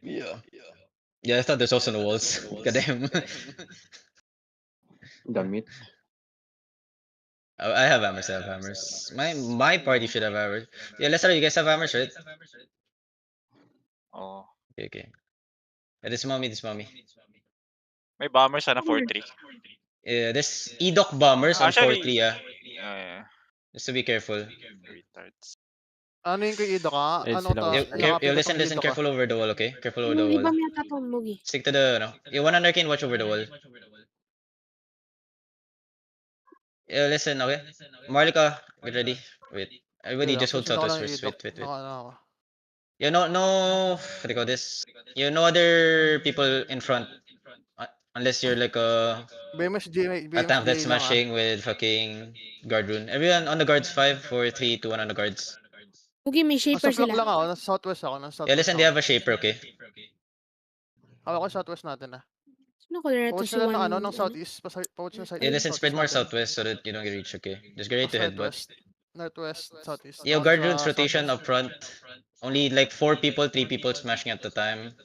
Yeah. Yeah, I thought there's also no walls. Goddamn. Damit. I have hammers, I have hammers. My party should have hammers. Yeah, let's start. You guys have hammers, right? Oh. Okay, okay. Yeah, this is mommy, this is mommy. May bomber sana 4-3. Yeah, there's Edok bombers on Actually, 4-3, yeah. yeah. Just to be careful. Retards. Ano yung kay Ido ka? Ayun Ano sila, to? Oscar. You Yakapin ko listen, tong listen, Ido ka. careful over the wall, okay? Careful over the wall. Ibang yata to, Mugi. Stick to the, no. You want under cane, watch over the wall. Yeah, listen, okay? Marlika, get ready. Wait. Everybody just hold southwest first. Wait, wait, wait. Naka. You know, no, what do you call this? You know other people in front. Unless you're like a tank that's smashing with fucking guard rune. Everyone on the guards, 5, 4, 3, 2, 1 on the guards. Mugi, may shaper Nasa block sila. lang ako. Nasa southwest ako. Nasa southwest Yeah, listen, they have a shaper, okay? Hawak ko southwest natin ah. Sino ko na Pawag to si sila one? ng ano, ng southeast. Pawag sila sa Yeah, listen, spread more natin. southwest so that you don't get reached, okay? Just get ready to headbutt. Northwest, southeast. Yeah, Ako guard sa runes rotation southwest. up front. Only like 4 people, 3 people smashing at the time.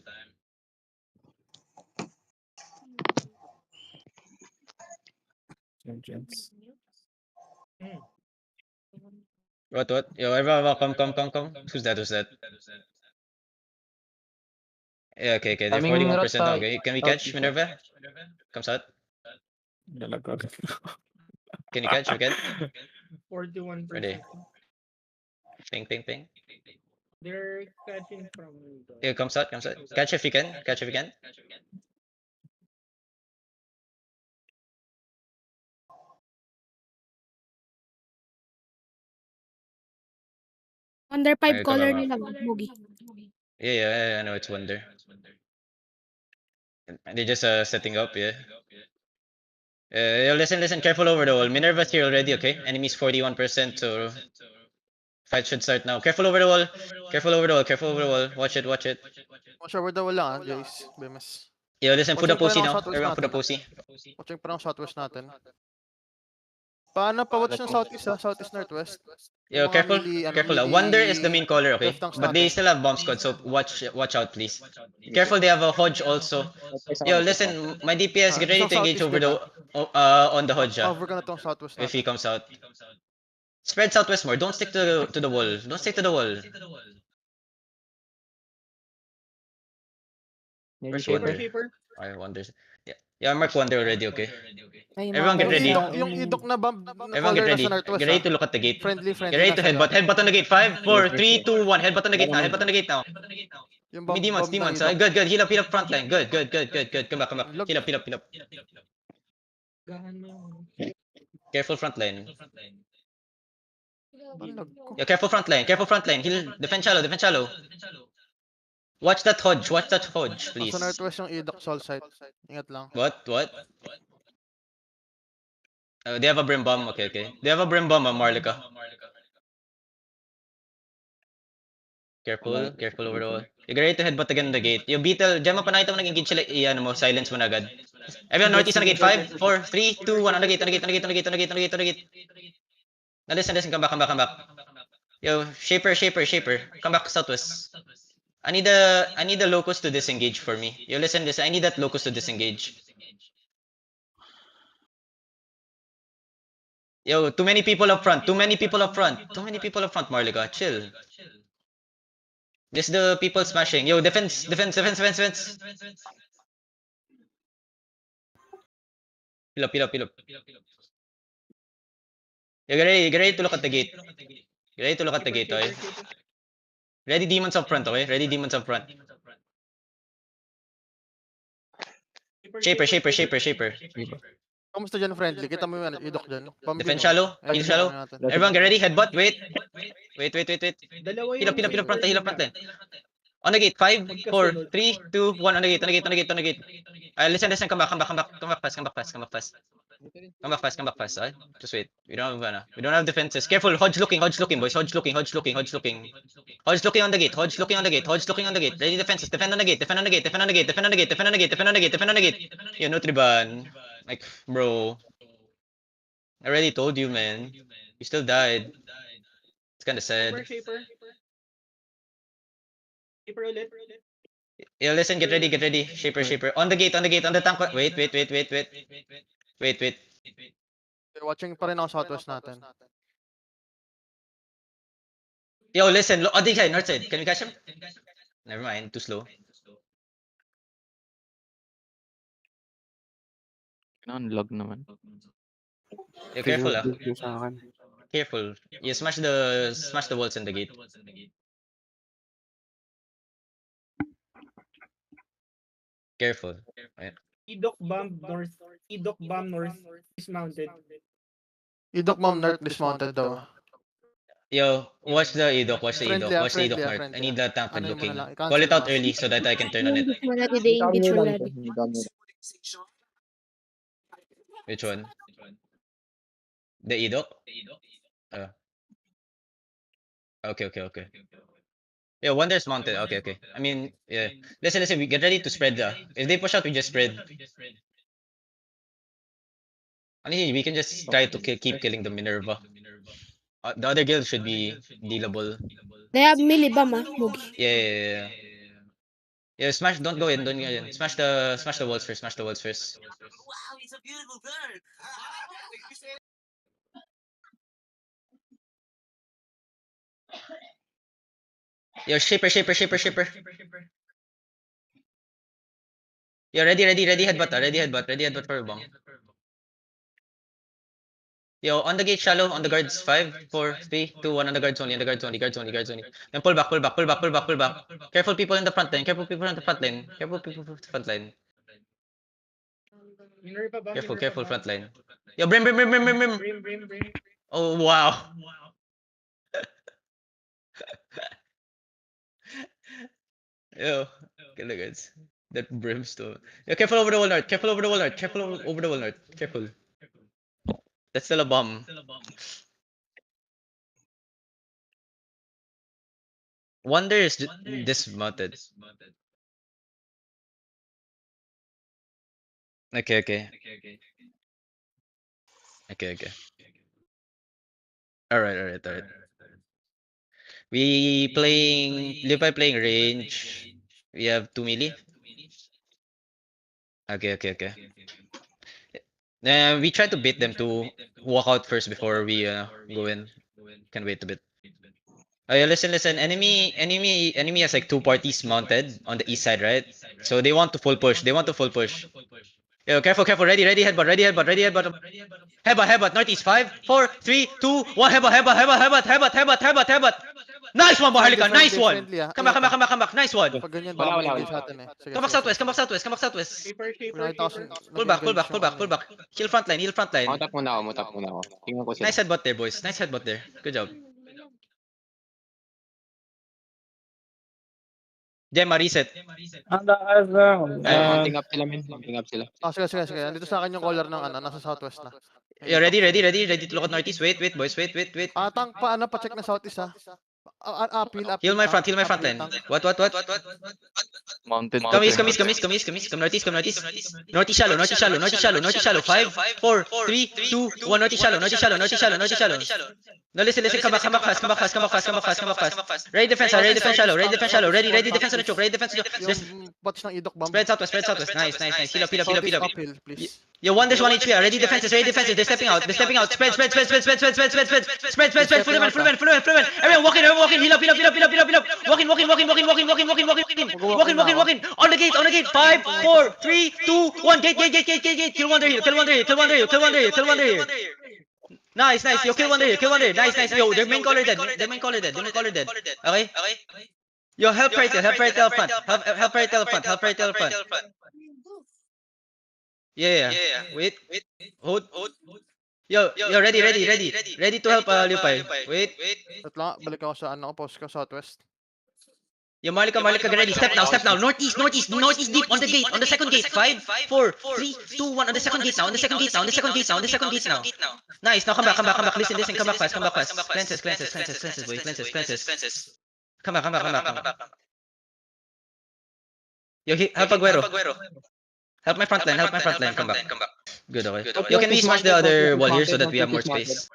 What? Yo, everyone, come. Who's that? Yeah, okay, they're Daming 41% rats now, sa okay? Can we south catch dito. Minerva? Comes out. Nalagag. Can you catch? We can? 41%. Ready. Ping. They're catching from the... Yeah, comes out. Catch if you can. Under 5 Ay, color kawawa. nila, Mugi. Yeah, I know it's Wonder. They're just setting up, yeah. Listen, careful over the wall. Minerva's here already, okay? Enemy's 41%, so fight should start now. Careful over the wall. Watch it. Watch over the wall lang ah, Jace. BMS. Yo, listen, put a Watching pussy pa lang now. ang southwest Everyone put a natin. pussy. Watching pa ng southwest natin. Paano pa watch ng southeast ah? Southeast northwest. Yo, Yung mga careful. melee, Careful. melee Wonder is the main caller, okay? left tanks But they natin. still have bomb squad, so watch out, please. Careful, they have a Hodge also. Yo, listen, my DPS, get ready to engage over the on the Hodge. Cover ka na tong southwest If he natin. comes out. Spread southwest more. Don't stick to the wall. Where's Wonder? I wonder. Yeah, mark Wonder already, okay? Everyone get ready. Yung idok na bomb na Everyone get color ready. nasa northwest Get ready ah. to look at the gate. Friendly Get ready to na sila. headbutt on the gate. 5, 4, 3, 2, 1. Headbutt on the gate now. Yung Give me demons. na idok. Good. Heal up front line. Good. Come back. Heal up. Gahan mo. Careful front line. Balag ko. Yeah, careful front line. Heal. Defend shallow. Watch that Hodge, please. Nasa northwest yung idok soul site. Ingat lang. What? They have a brim bomb. Okay. They have a brim bomb, Marlika. Careful over the wall. You get ready to headbutt again on the gate. Yung Beetle, dyan mo pa nakita mo nag-engage sila, silence mo na agad. Everyone, northeast on the gate. 5, 4, 3, 2, 1, on the gate. Now listen, come back. Yo, Shaper. Come back southwest. I need a locust to disengage for me. Yo, listen, I need that locust to disengage. Yo, too many people up front, Marlika. Chill. This the people smashing. Yo, defense. Heal up. Yo, get ready to look at the gate. Okay? Ready demons up front, okay? Shaper. Kamusta dyan friendly? Kita mo yung idok dyan. Defend shallow. Heal shallow. Everyone get ready. Headbutt. Wait. Dalawa Heal up front line. On the gate. 5, 4, 3, 2, 1. On the gate. Listen. Come back fast. Come back fast. Okay? Just wait. We don't have defenses. Careful. Hodge looking, boys. Hodge looking. Hodge looking on the gate. Ready defenses. Defend on the gate. Yeah, no triban. Like, bro. I already told you, man. You still died. It's kinda sad. Shaper ulit. Yo, listen, get ready, get ready. Shaper, shaper. On the gate, on the gate, on the tank. Wait. Wait. Watching pa rin ako southwest natin. Yo, listen, other side, north side. Can we catch him? Never mind, too slow. Lag naman. Yo, careful ah. Pinag-build sa akin. Careful. You smash the walls in the gate. Careful. Edok bomb north. Edok bomb north is mounted. Idok Mom North dismounted daw. Yo, watch the Edok, watch the Friendly, Edok, watch the friendly, Edok north. friendly. I need the tank with Ano mo na looking. lang, Call i-cancel it out mo. early so that I can turn on it. Engage mo ready, they engage already. Which one? The Edok? Okay. Yeah, Wonder's mounted. Okay. I mean, yeah. Listen, we get ready to spread. If they push out, we just spread. Honestly, we can just try to keep killing the Minerva. The other guild should be dealable. They have melee bomb, Mugi. Yeah. Yeah, smash. Don't go in. Smash the walls first. Smash the walls first. Yo, shaper. Yo, ready headbutt for a bomb. Yo, on the gate shallow, on the guards, 5, 4, 3, 2, 1, on the guards only. Then pull back. Careful people in the front line. Careful. Minerva bomb. Careful front line. Yo, brim. Brim. Oh, wow. Yo, kill the guards. That brimstone. Yo, careful over the wall north. Careful. That's still a bomb. Wonder is dismounted. Okay. Alright. Lipai playing range. We have 2 melee. Okay. We try to bait them to walk out first before we go in. Can wait a bit. Oh yeah, listen. Enemy has like 2 parties mounted on the east side, right? So they want to full push. Yo, careful. Ready, headbutt. Headbutt. Northeast. 5, 4, 3, 2, 1. Headbutt. Nice one, Maharlika. Nice one. Friendly, ah. Come back. Nice one. Pag ganyan, Wala. baka engage natin eh. Sige, Come back southwest. Shaper. Pull back. Heal front line. Mount up muna ako. Tingnan ko sila. Nice headbutt there, boys. Good job. Gemma, reset. Ang lakas lang. Mounting up sila, men. Mounting up sila. Sige. Nandito sa akin yung color ng nasa southwest na. Yeah, ready to look at northeast. Wait, boys. Wait. Tank pa-check na southeast ha. Appeal. Heal my front line. What? Mounted. Come east. Come northeast. Northeast shallow. 5, 4, 3, 2, 1. Northeast shallow. No, listen. Come back fast. Ready defense shallow. Ready defense on the choke. Just Yung batch ng idok bomb. spread southwest. Nice. Heal up. Uphill, please. Yo, Wonder's 1 HP. Ready defenses. They're stepping out. Spread. Full man. Everyone walk in. Heal up. Walk in. On the gate. 5, 4, 3, 2, 1. Gate. Kill Wonder here. Nice. Yo, kill Wonder here. Nice. Yo, their main caller dead. Okay. Yo, help right elephant. Help right elephant. Yeah. Wait. Hold. Yo, ready. Ready to help Liupay. Wait. Wait lang, balik ako sa post ko, southwest. Yo, Marlika, get ready. Step now. Northeast deep on the gate, on the second gate. 5, 4, 3, 2, 1. On the second gate now. Nice. Now come back. Listen. Come back fast. Cleanses, boys. Cleanses. Come back. Yo, help Aguero. Help my front line. Come back. Good, okay. Yo, can we smash the other wall here so that we have more space?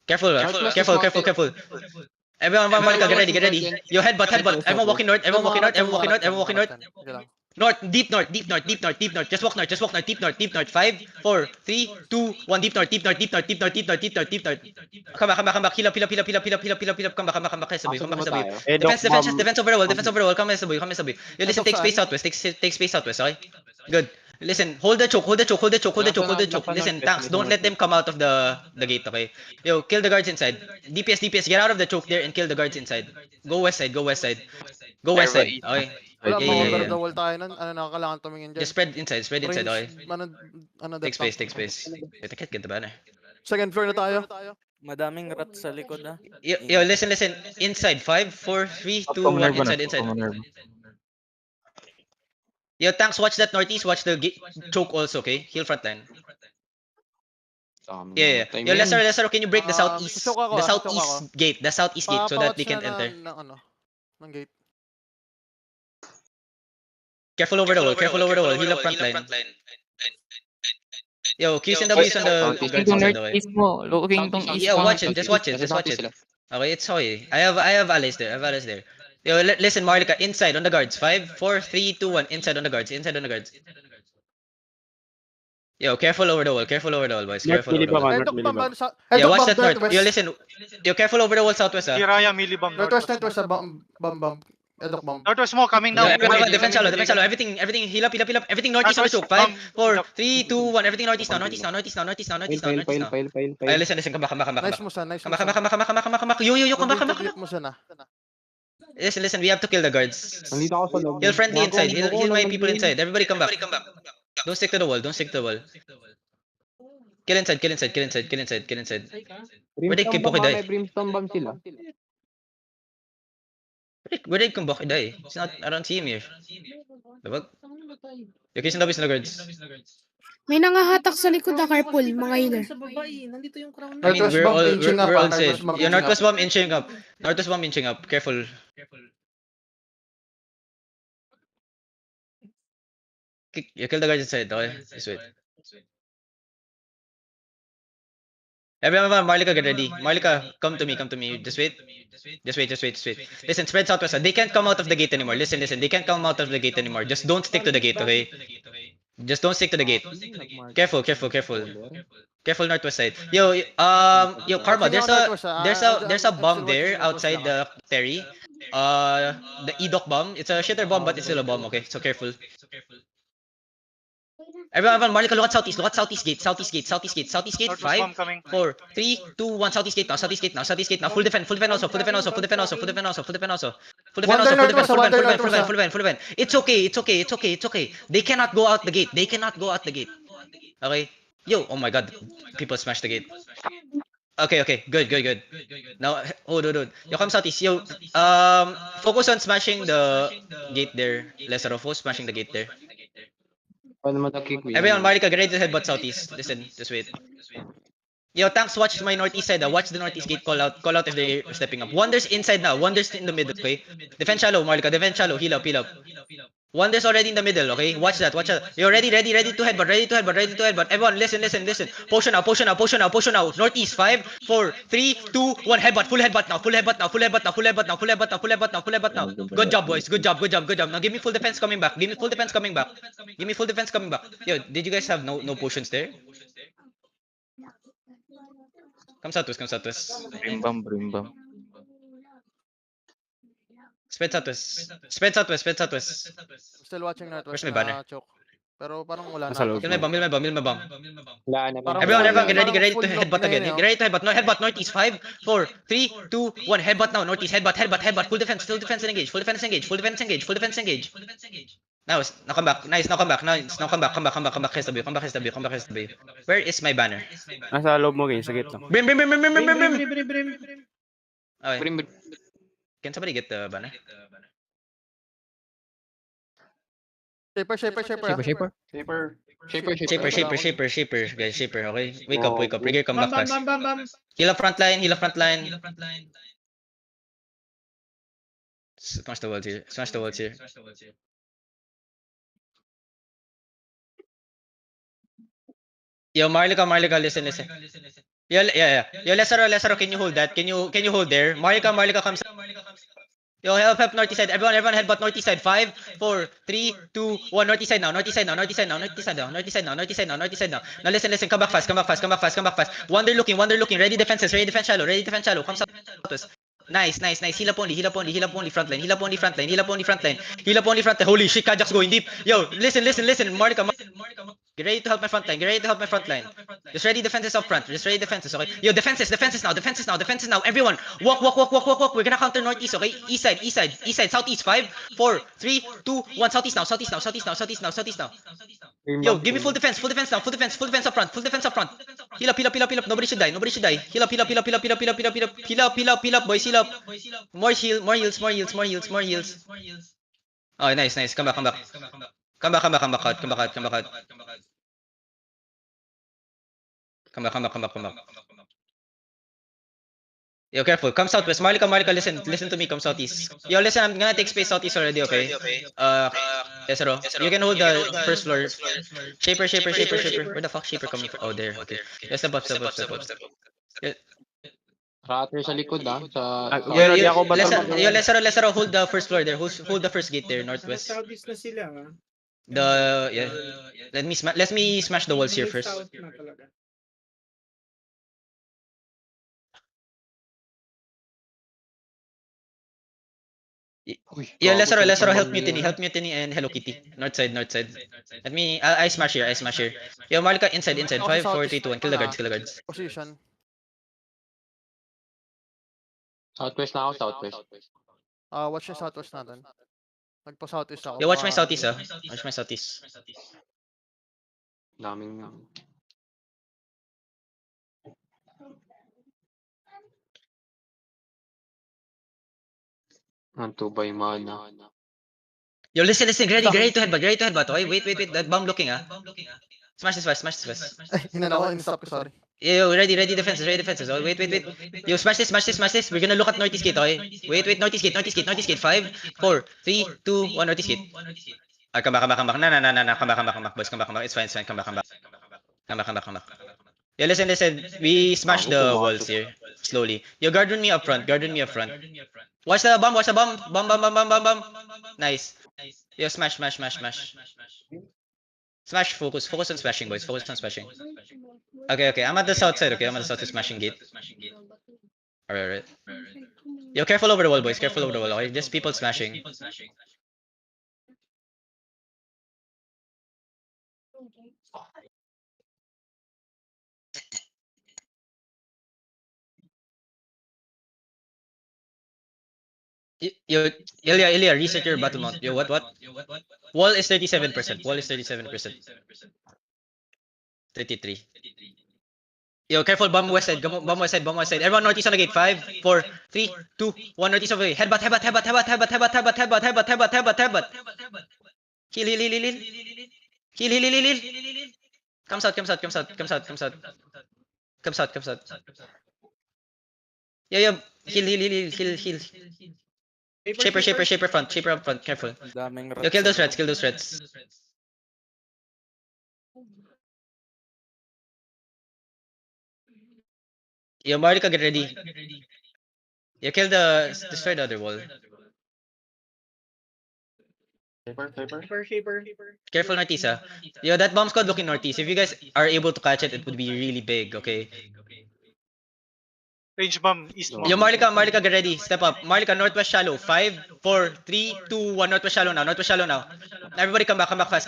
Careful. Everyone, Marika, get ready, get ready. Yo, headbutt. Everyone walking north, everyone walking north. North, deep north. Just walk north, deep north. 5, 4, 3, 2, 1, deep north. Come back. Heal up. Come back. Sabay. tayo. Defense overall. Come sabay. You listen, take space southwest. Take space southwest, okay? Good. Listen, hold the choke. Listen, tanks, don't let them come out of the gate, okay? Yo, kill the guards inside. DPS, get out of the choke there and kill the guards inside. Go west side. Okay? Wala, Yeah. mga the wall tayo nun. Ano, nakakailangan tumingin dyan. Just spread inside, okay? Take Take space. Wait, I can't get the banner. Second floor na tayo. Madaming rat sa likod ah. Yo, listen. Inside. 5, 4, 3, 2, 1. Inside. Yo, tanks, watch that northeast. Watch the choke also, okay? Heal front line. Yeah. Yo, Lesser, can you break the southeast? Susok ako, The susok southeast gate. The southeast gate so that we can enter. Ng gate. Careful over the wall. Heal up front line. Yo, Q's and W's on the guards inside, okay? East mo. Looking tong east. Yeah, watch it. Just watch it. Okay, it's okay. I have allies there. Yo, listen, Marlika, inside on the guards. 5, 4, 3, 2, 1. Inside on the guards. Yo, careful over the wall, boys. Careful over the wall. Yeah, watch that north. Yo, listen. Yo, careful over the wall southwest, ah. Hiraya, millibomb. Northwest, bam. Edok bomb. Northwest mo, coming Yo, down. everyone, defense shallow. Everything, heal up. Everything northeast on the choke. 5, 4, 3, 2, 1. Everything northeast now. Ay, listen, come back. Nice mo sa, nice Come mo sa. back. Yo, come back. Complete mo sana. Listen, we have to kill the guards. Nandito ako sa loob. Heal friendly inside. Heal my people inside. Everybody come back. Don't stick to the wall. Kill inside. Where they keep Poki die? May brimstone bomb sila. Where did Kumbok die? It's not, I don't see him here. Diba? Yung kiss na guards. May nangahatak sa likod na carpool, mga healer. Sa baba eh. Nandito yung crown I mean, Northwest we're bomb all, inching up, we're all ah. safe. Northwest bomb inching up. Northwest bomb inching up. Careful. You kill the guards inside, okay? Just wait. Everyone, Marlika, get ready. Marlika, come to me. Just wait. Listen, spread southwest. They can't come out of the gate anymore. Listen. They can't come out of the gate anymore. Just don't stick to the gate, okay? Just don't stick to the gate. Careful. Careful northwest side. Yo, Karma, there's a bomb there outside the ferry. The EDOC bomb. It's a shitter bomb, but it's still a bomb, okay? So careful. Everyone, Marlika, look at southeast gate. 5, Northwest bomb coming. 4, 3, 2, 1. Southeast gate now. Full defend also. Full defend. It's okay. They cannot go out the gate. Okay. Yo, oh my god. People smashed the gate. Okay. Good. Now, hold. Yo, come southeast. Yo, focus on smashing the gate there. Lesser of smashing the gate there. Paano matakik? Everyone, Marika, get ready to headbutt southeast. Listen, just wait. Yo, tanks, watch my northeast side. Watch the northeast gate. Call out if they're stepping up. Wonders inside now. Wonders in the middle, okay? Defend shallow, Marika. Heal up. Wonders already in the middle, okay? Watch that. You're ready to headbutt. Everyone, listen. Potion now. Northeast. 5, 4, 3, 2, 1. Headbutt. Full headbutt now. Good job, boys. Good job. Now give me full defense coming back. Yo, did you guys have no potions there? Come southwest. Brim bomb. Spread southwest. Still watching northwest. Where's my banner? Choke. Pero parang wala na. Nasa loob. Kill my bomb. Wala na. Everyone, get ready to headbutt again. Get ready to headbutt. No, headbutt northeast. 5, 4, 3, 2, 1. Headbutt now. Northeast. Headbutt. Full defense and engage. Full defense engage. Now come back. Nice. Now come back. Come back. SW. Where is my banner? Nasa loob mo, guys. Sa gate lang. Brim. Okay. Brim. Can somebody get the banner? Shaper. Shaper. Guys, shaper. Okay. Wake up. Rigger, come back fast. Bam. Heal up front line. Smash the walls here. Yo, Marlika, listen. Yeah. Yo, Lesero, can you hold that? Can you hold there? Marika comes. Yo, help northeast side. Everyone headbutt northeast side. 5, 4, 3, 2, 1. Northeast side now. Now, listen. Come back fast. Wander looking. Ready defense shallow. Come southwest. Nice. Heal up only. Holy shit, Kajak's going deep. Yo, listen. Marika. Get ready to help my front line. Just ready defenses up front. Okay? Yo, defenses now. Everyone, walk. We're gonna counter northeast, okay? East side, southeast. 5, 4, 3, 2, 1. Southeast now. Yo, give me full defense now. Full defense up front. Heal up. Nobody should die. Heal up, boys. Heal up. More heals. Oh, nice. Come back. Come back out. Come back. Yo, careful. Come southwest. Marika, listen to me. Come southeast. Yo, listen, I'm gonna take space southeast already, okay? Lesero, you can hold the first floor. Shaper. Where the fuck Shaper coming from? Oh, there. Okay. Yo, step up. Ratter sa likod sa... Ready ako ba? Yo, Lesero, hold the first floor there. Hold the first gate there, northwest. Southeast na sila. Yeah. Let me smash the walls here first. South na talaga. Yeah, Lesero, help Mutiny and Hello Kitty. North side. Let me, I smash here. Yo, Marika, inside. 5, 4, 3, 2, 1. Kill the guards. Position. Southwest na ako, southwest. Watch yung southwest natin. Nagpa-southeast ako. Yo, watch my southeast, Watch my southeast. Daming... Ang tubay mana. Yo, listen. Ready to headbutt. Okay, wait. That bomb looking, Smash this fast. Hinala ko, in-stop ko, sorry. Yo, ready defenses. Oh, wait. Yo, smash this. We're gonna look at northeast gate, okay? Wait, northeast gate. 5, 4, 3, 2, 1, northeast gate. Come back. Nah. Come back, boys. Come back. It's fine. Come back. Come back. Yeah, listen. We smash the walls here. Slowly. Yo, guard me up front. Watch the bomb. Bomb. Nice. Yo, smash. Smash, focus on smashing, boys. Okay. I'm at the south side, okay? I'm at the south smashing gate. Alright. Yo, careful over the wall, boys. Okay? Just people smashing. Yo, Ilya, reset your battle mount. Yo, what? Wall is 37%. 33. Yo, careful, bomb west side. Everyone northeast on the gate. 5, 4, 3, 2, 1. Northeast over. Headbutt. Heal. Come south. Yo. Heal. Shaper up front. Careful. Madaming Yo, kill those reds. Yo, Marika, get ready. Yo, destroy the other wall. Shaper. Careful northeast, Yo, that bomb squad looking northeast. If you guys are able to catch it, it would be really big, okay? Range bomb, east bomb. Yo, Marika, get ready. Step up. Marika, northwest shallow. 5, 4, 3, 2, 1. Northwest shallow now. Everybody come back fast.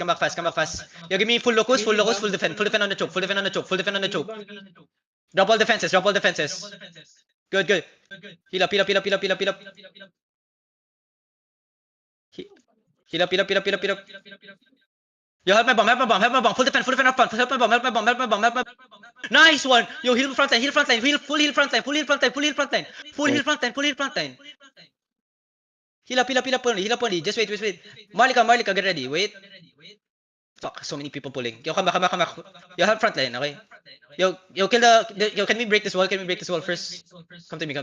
Yo, give me full locus, full defend. Full defend on the choke. Drop all defenses. Good. Heal up. Heal up. Yo, help my bomb. Full defend up front. Help my bomb. Nice one. Yo, heal front line. Full heal front line. Heal up only. Just wait. Marika, get ready. Wait. Fuck, so many people pulling. Yo, come back. Yo, help front line, okay? Yo, kill yo, can we break this wall? Can we break this wall first? Come to me.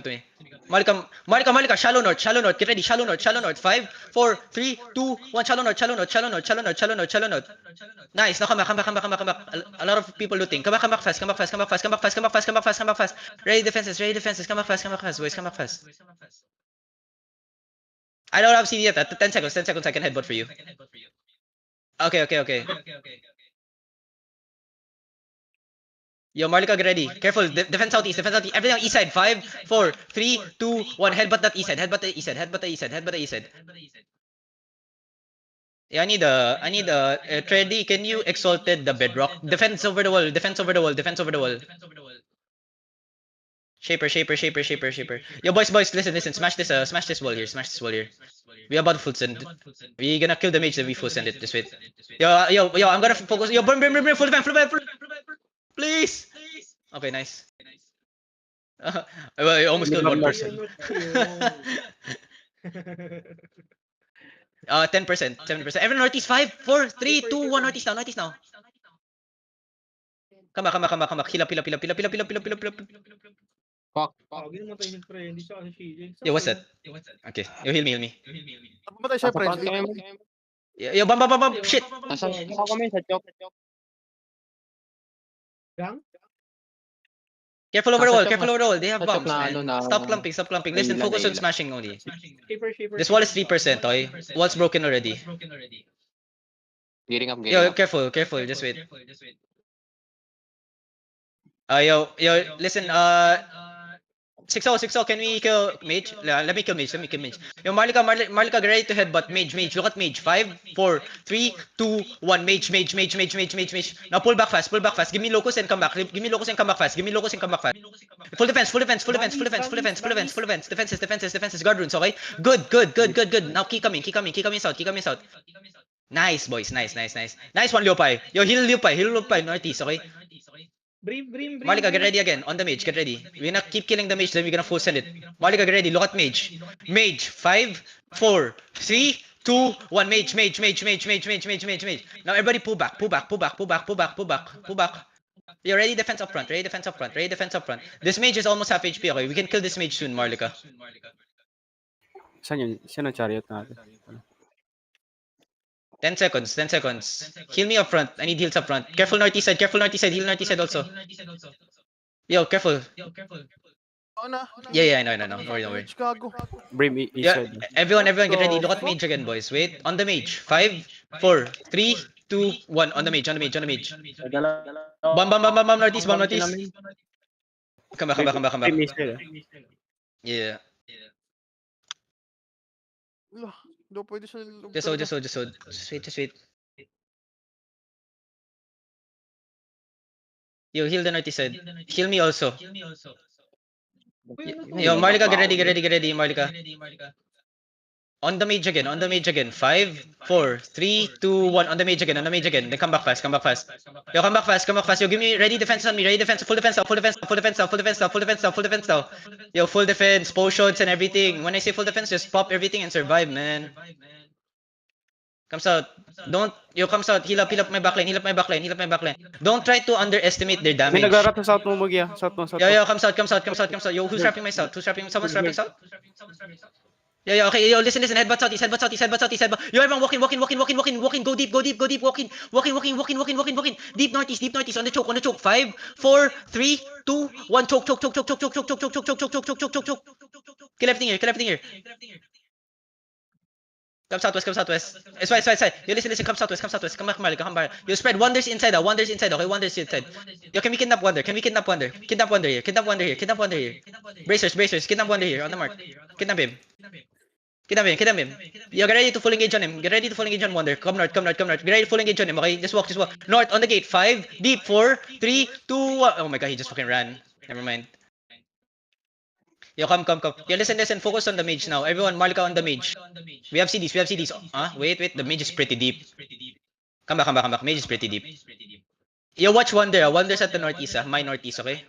Malika, shallow north. Get ready, shallow north. 5, 4, 3, 2, 1, shallow north. Nice, now come back. A lot of people looting. Come back fast. Ready defenses. Come back fast, boys, come back fast. I don't have CD yet. 10 seconds, I can headbutt for you. Okay. Yo, Marlica, get ready. Careful, defend southeast. Everything on east side. 5, 4, 3, 2, 1. Headbutt that east side. Headbutt the east side. Yeah, I need Trendy, can you exalted the bedrock? Defense over the wall. Shaper. Yo, boys, listen. Smash this wall here. We about to full send. We gonna kill the mage, then we full send it this way. Yo, I'm gonna focus. Yo, burn, full defense. Please. Okay, nice. I almost killed one person. 10%, 7%. Everyone northeast. 5, 4, 3, 2, 1. Northeast now. Come back. Heal up. Fuck. Ginamatay ni Freddy sa kasi CJ. Yo, what's that? Okay, yo, heal me. Napamatay siya, Nasa front friendly. kami mo. Yo, bam. Shit. Nasa kami sa chop. Gang? Careful over the Nasa wall. They have nasa bombs, na man. ano na- Stop clumping. Listen, Naila, focus on naila. smashing only. Shaper. This wall is 3%, okay? Wall's broken already. Gearing up. Yo, careful. Just wait. Yo, listen, 6-0, can we kill mage? Let me kill mage. Yo, Marlica, get ready to headbutt mage. Look at mage. 5, 4, 3, 2, 1. Mage. Now pull back fast. Give me locus and come back. fast. Full defense. Defenses. Guard runes, okay? Good. Now keep coming south. Nice, boys. Nice one, Leopai. Yo, heal Leopai, northeast, okay? Brim. Marlica, get ready again. On the mage, get ready. We're gonna keep killing the mage, then we're gonna full send it. Marlica, get ready. Look at mage. 5, 4, 3, 2, 1. Mage. Now everybody pull back. You're ready defense up front. This mage is almost half HP, okay? We can kill this mage soon, Marlica. Saan yun? Saan ang chariot natin? 10 seconds. Heal me up front. I need heals up front. Careful northeast side. Heal northeast side also. Yo, careful. Oo na. Yeah, I know. Don't worry. Chicago. Brim, east Yeah, side. everyone get ready. Look at mage again, boys. Wait, on the mage. 5, 4, 3, 2, 1. On the mage. Bam, northeast. Come back. Brim, east side. Yeah. Hindi pwede sa... Just hold. Just wait. Yo, heal the northeast side. Heal me also. Yo, Marlica, get ready, Marlica. On the mage again. 5, 4, 3, 2, 1. On the mage again. Then come back fast. Yo, come back fast. Yo, give me ready defense on me. Full defense now. Yo, full defense, potions and everything. When I say full defense, just pop everything and survive, man. Comes out. Comes out. Heal up my backline. Don't try to underestimate their May damage. nag-arat sa south mo, Mugia. South mo. Yo, comes out. Yo, who's wrapping my south? Someone's wrapping south? Yo, okay, yo, listen, headbutt southeast. Yo, everyone, walking, go deep, walking, deep northeast, on the choke, 5, 4, 3, 2, 1, choke. Kill everything here. Come southwest. It's right. Yo, listen, come southwest, come back, Marlica, come back. Yo, spread wonders inside, okay, wonders inside. Yo, can we kidnap Wonder? Kidnap Wonder here. Bracers, kidnap Wonder here, on the mark. Kidnap him. Yo, get ready to full engage on him. Wonder. Come north. Get ready to full engage on him, okay? Just walk. North, on the gate. 5, deep, 4, 3, 2, 1. Oh my god, he just fucking ran. Never mind. Yo, come. Yo, listen, focus on the mage now. Everyone, Marlica on the mage. We have CDs. Wait, the mage is pretty deep. Come back. Mage is pretty deep. Yo, watch Wonder. Wonder's at the northeast, my northeast, okay?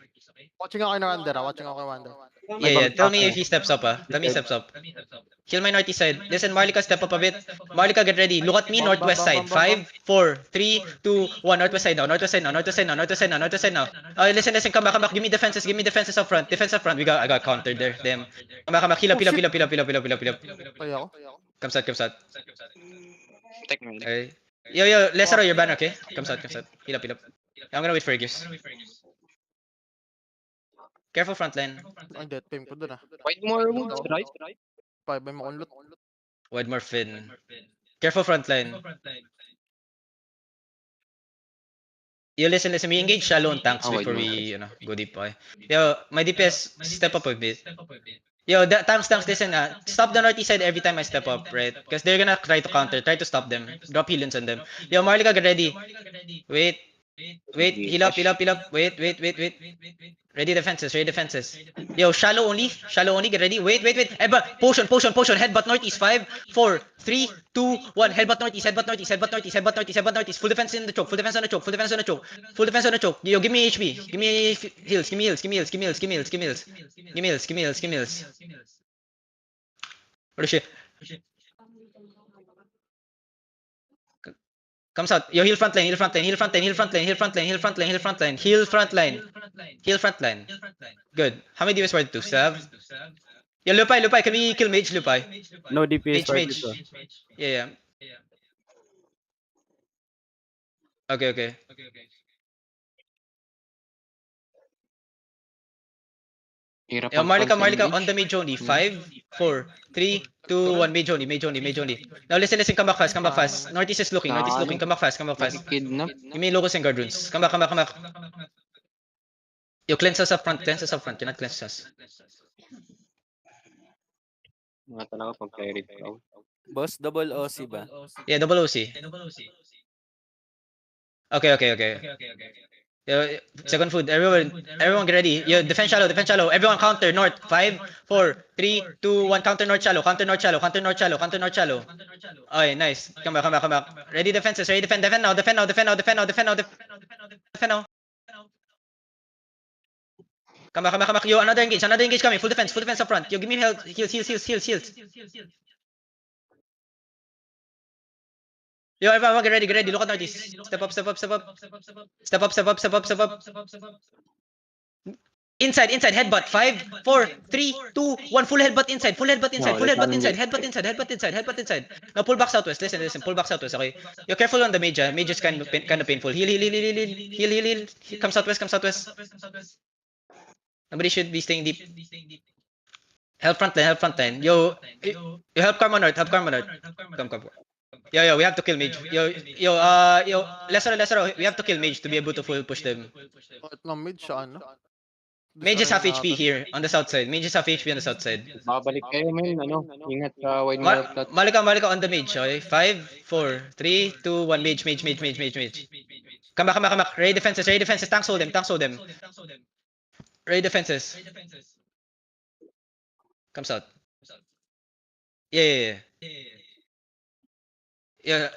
Watching ako kay Wander. Yeah, tell me if he steps up, Tell me he steps up. Heal my northeast side. Listen, Marlika, step up a bit. Marlika, get ready. Look at me, Bam, northwest bam, side. bam, bam, 5, 4, 3, 2, 1. Northwest side now. Northwest side now. Northwest side now. Northwest side now. Northwest side now. Northwest side now. Listen, come back. Give me defenses. Give me defenses up front. Defense up front. I got countered there. Damn. Come back. Heal up. Pay ako. Comes out. Take me. Okay. Yo, Lesser, your banner, okay? Comes out. Heal up. I'm gonna wait for Gears. Careful front line. Ang death pim ko dun ah. Wide more wounds, right? 5 by makunlot. Wide more Finn. Careful front line. Yo, listen. We engage shallow on tanks Oh, wait, before wait. we go deep, okay? Yo, my DPS, step up a bit. Yo, tanks, listen, stop the northeast side every time I step up, right? Because they're gonna try to counter, try to stop them. Drop healings on them. Yo, Marlika, get ready. Wait, heal up. Wait. Ready defenses. Yo, shallow only, get ready. Wait. Headbutt, potion, headbutt northeast. 5, 4, 3, 2, 1. Headbutt northeast. Full defense in the choke. Full defense on the choke. Yo, give me HP. Give me heals. Give me heals. What the shit? Comes out. Yo, heal front line. Good. How many DPS were it? 2? Stab. Yo, Lupai, can we kill Mage, Lupai? No DPS for Mage. dito. Yeah. Okay. Hirap Yo, Marlika, mag-engage. on the mage only. 5, 4, 3, 2, 1. Mage only. Now listen. Come back fast. Northeast is looking. Come back fast. Kidnap. Give me locus and guard runes. Come back. Yo, cleanse us up front. Cannot cleanse us. Mga talaga pag cleric ka. Boss, double OC ba? Yeah, double OC. Okay. Yo, second food. Everyone get ready. Yo, defense shallow. Everyone counter north. 5, 4, 3, 2, 1. Counter north shallow. Okay, nice. Come back. Ready defenses. Defend now. Come back. Yo, another engage coming. Full defense up front. Yo, give me health. Heals. Yo, everyone get ready. Look at northeast. Step up. Inside. Headbutt. 5, 4, 3, 2, 1. Full headbutt inside. Headbutt inside. Now pull back southwest. Listen. Pull back southwest. Okay. Yo, careful on the mage. Mage is kind of painful. Heal. Come southwest. Nobody should be staying deep. Help front line. Yo, help Karma North. Come. Yo, we have to kill Mage. Yo, Lesser, we have to kill Mage to be able to full push them. Bakit lang mid siya ano? Mage is half HP here on the south side. Babalik kayo, men. Ingat sa wide more plat. Malika on the Mage, okay? 5, 4, 3, 2, 1. Mage. Come back. Ready defenses. Tanks hold them. Ready defenses. Comes out. Yeah. Yo,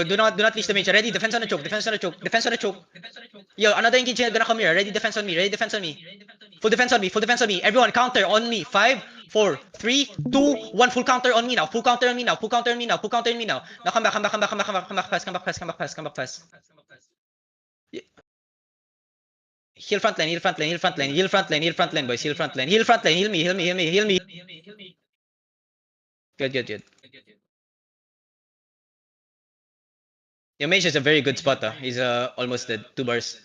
do not leash the mage. Ready, defense on the choke. Yo, another engage gonna come here. Ready, defense on me. Full defense on me. Everyone counter on me. 5, 4, 3, 2, 1. Full counter on me now. Now come back fast. Heal front line, boys. Heal me. Good. Your mage is a very good spot, He's almost dead. 2 bars.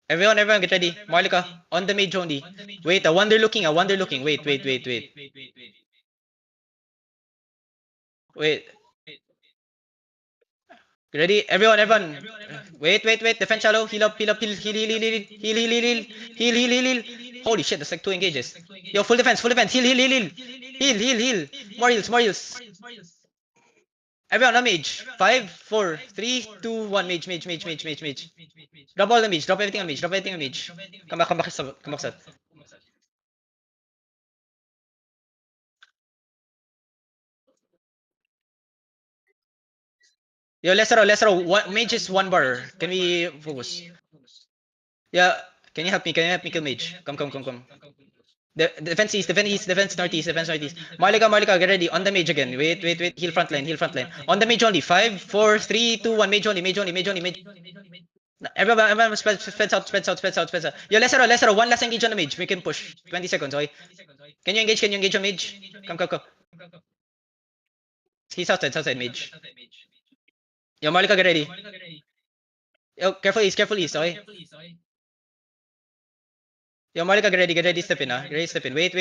Everyone get ready. Marlika, on the mage only. Wait, a wonder looking. Wait. Ready? Everyone. Wait. Defense shallow. Heal up. Heal. Holy shit, that's like 2 engages. Yo, full defense. Heal. More heals. Everyone, mage. 5, 4, 3, 2, 1. Mage. Drop all the mage. Drop everything on mage. Come back. Sat. Yo, Lesser. Mage is 1 bar. Can we focus? Yeah. Can you help me? Can you help me kill mage? Come. Defense east, defense northeast. Malika, get ready. On the mage again. Wait. Heal front line. On the mage only. 5, 4, 3, 2, 1. Mage only. Everyone spread out. Yo, lesser. One last engage on the mage. Make him push. 20 seconds, okay? Can you engage on mage? Come. He's outside mage. Yo, Malika, get ready. Yo, careful east, okay? Yo, Malika, get ready, step in, Wait.